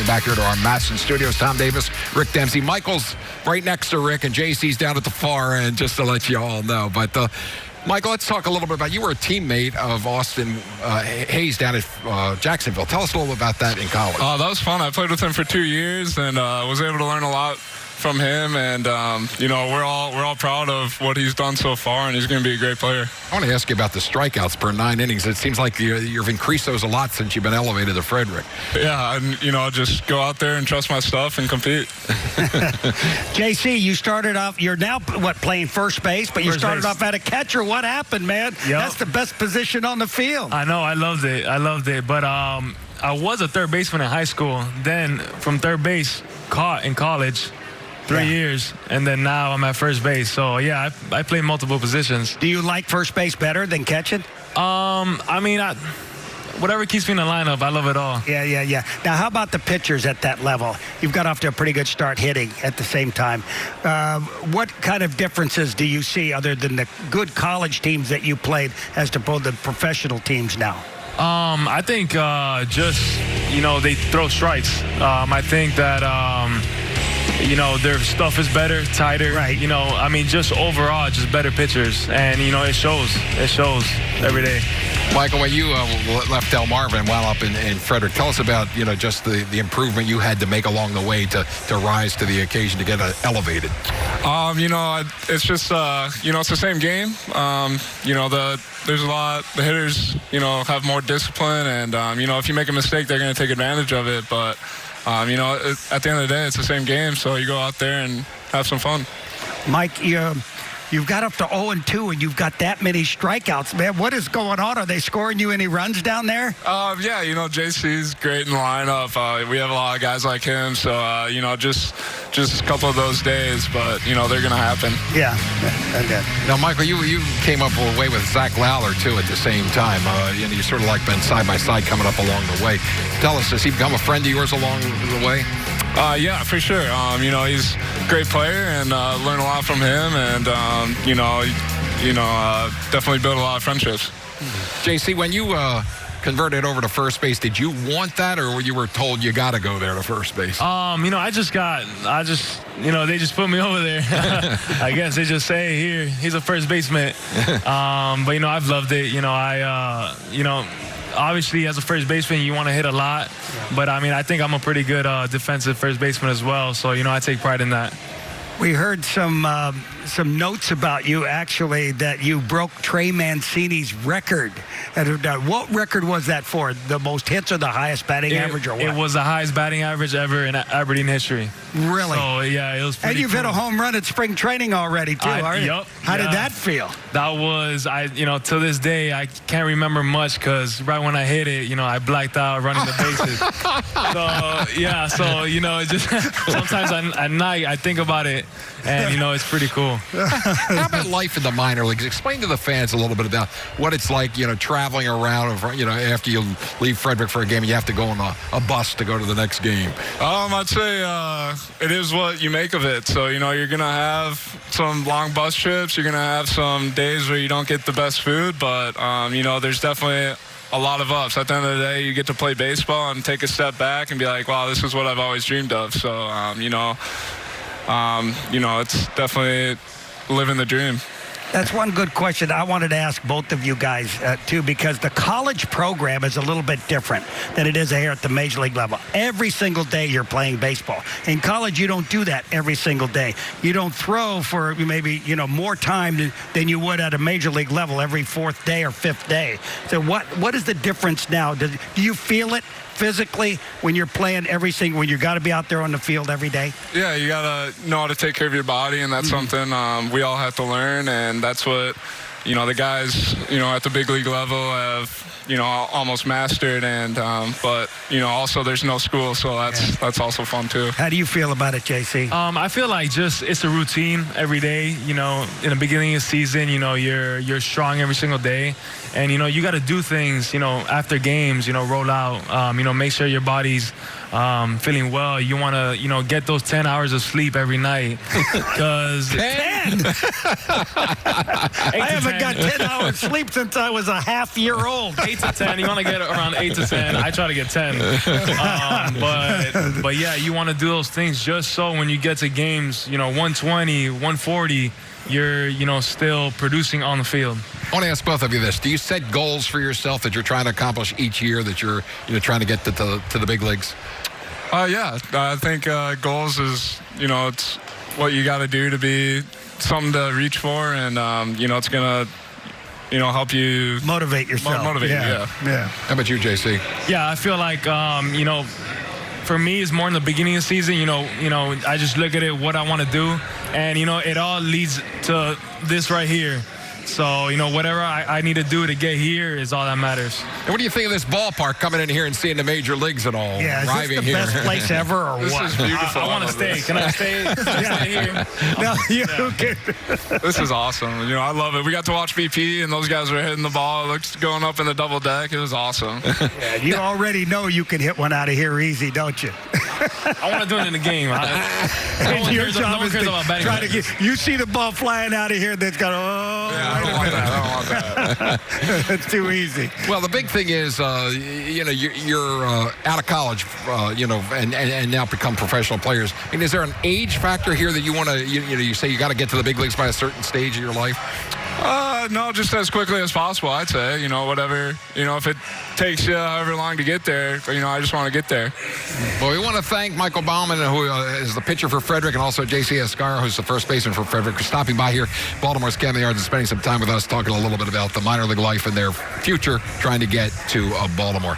welcome back here to our Madison studios. Tom Davis, Rick Dempsey. Michael's right next to Rick, and JC's down at the far end, just to let you all know. But Michael, let's talk a little bit about, you were a teammate of Austin Hayes down at Jacksonville. Tell us a little bit about that in college. That was fun. I played with him for 2 years and was able to learn a lot from him, and we're all proud of what he's done so far, and he's going to be a great player. I want to ask you about the strikeouts per 9 innings. It seems like you've increased those a lot since you've been elevated to Frederick. Yeah, and just go out there and trust my stuff and compete. JC, you started off. You're now playing first base, but you started off at a catcher. What happened, man? Yep. That's the best position on the field. I know. I loved it. But I was a third baseman in high school. Then from third base, caught in college. 3 years, and then now I'm at first base. So, yeah, I play multiple positions. Do you like first base better than catching? Whatever keeps me in the lineup, I love it all. Yeah. Now, how about the pitchers at that level? You've got off to a pretty good start hitting at the same time. What kind of differences do you see other than the good college teams that you played as to both the professional teams now? I think they throw strikes. I think that their stuff is better, tighter. Right. Just overall, just better pitchers. And, it shows. It shows every day. Michael, when you left Delmarva and wound up in Frederick, tell us about, just the improvement you had to make along the way to rise to the occasion, to get elevated. It's just, it's the same game. There's a lot, the hitters, have more discipline. And, if you make a mistake, they're going to take advantage of it. But, at the end of the day, it's the same game. So you go out there and have some fun. Mike, you've got up to 0-2, and you've got that many strikeouts, man. What is going on? Are they scoring you any runs down there? Yeah, JC's great in the lineup. We have a lot of guys like him, so, just a couple of those days, but, they're going to happen. Yeah. Okay. Now, Michael, you came up away with Zach Lawler, too, at the same time. You sort of like been side by side coming up along the way. Tell us, has he become a friend of yours along the way? Yeah, for sure. He's a great player, and learn a lot from him, and definitely build a lot of friendships. JC, when you converted over to first base, did you want that, or you were told you got to go there to first base? They just put me over there. I guess they just say, here, he's a first baseman. But I've loved it. Obviously, as a first baseman, you want to hit a lot. But, I think I'm a pretty good defensive first baseman as well. So, I take pride in that. We heard some notes about you, actually, that you broke Trey Mancini's record. What record was that for? The most hits or the highest batting average, or what? It was the highest batting average ever in Aberdeen history. Really? So, yeah, it was pretty And you've hit a home run at spring training already, too, aren't you? Yep. How did that feel? That was, to this day, I can't remember much because right when I hit it, I blacked out running the bases. It just sometimes at night I think about it, and, it's pretty cool. How about life in the minor leagues? Explain to the fans a little bit about what it's like, traveling around, after you leave Frederick for a game and you have to go on a bus to go to the next game. I'd say it is what you make of it. So, you're going to have some long bus trips. You're going to have some days where you don't get the best food. But, there's definitely a lot of ups. At the end of the day, you get to play baseball and take a step back and be like, wow, this is what I've always dreamed of. So, it's definitely living the dream. That's one good question I wanted to ask both of you guys, too, because the college program is a little bit different than it is here at the major league level. Every single day you're playing baseball. In college, you don't do that every single day. You don't throw for maybe, more time than you would at a major league level every fourth day or fifth day. So what is the difference now? Do you feel it physically when you're playing when you got to be out there on the field every day? Yeah, you got to know how to take care of your body, and that's something we all have to learn, and that's what, the guys, at the big league level have, almost mastered, and but, also there's no school, so that's also fun too. How do you feel about it, JC? I feel like it's a routine every day. In the beginning of the season, you're strong every single day, and you got to do things, after games, roll out, make sure your body's feeling well. You want to, get those 10 hours of sleep every night. Because 10? I haven't got 10 hours sleep since I was a half-year-old. 8 to 10. You want to get around 8 to 10. I try to get 10. But, But yeah, you want to do those things just so when you get to games, 120, 140, you're, still producing on the field. I want to ask both of you this. Do you set goals for yourself that you're trying to accomplish each year, that you're trying to get to the big leagues? Yeah, I think goals is, it's what you got to do to be something to reach for, and, it's going to, help you motivate yourself. Motivate you, yeah. How about you, JC? Yeah, I feel like, for me, it's more in the beginning of the season. I just look at it, what I want to do, and it all leads to this right here. So, whatever I need to do to get here is all that matters. And what do you think of this ballpark, coming in here and seeing the major leagues and all? Yeah, is this the here? best place ever, or This what? is beautiful. I want to stay. Can I stay? Stay here? No, you can. This is awesome. I love it. We got to watch BP, and those guys were hitting the ball. It looks going up in the double deck. It was awesome. Yeah, you already know you can hit one out of here easy, don't you? I want to do it in the game. Your job is to try to get. You see the ball flying out of here, that's got. I don't want that. It's too easy. Well, the big thing is, you're out of college, and now become professional players. I mean, is there an age factor here that you want to, you say you got to get to the big leagues by a certain stage of your life? No, just as quickly as possible, I'd say. Whatever. If it takes you however long to get there, I just want to get there. Well, we want to thank Michael Baumann, who is the pitcher for Frederick, and also J.C. Escarra, who's the first baseman for Frederick, for stopping by here, Baltimore's Camden Yards, and spending some time with us, talking a little bit about the minor league life and their future, trying to get to Baltimore.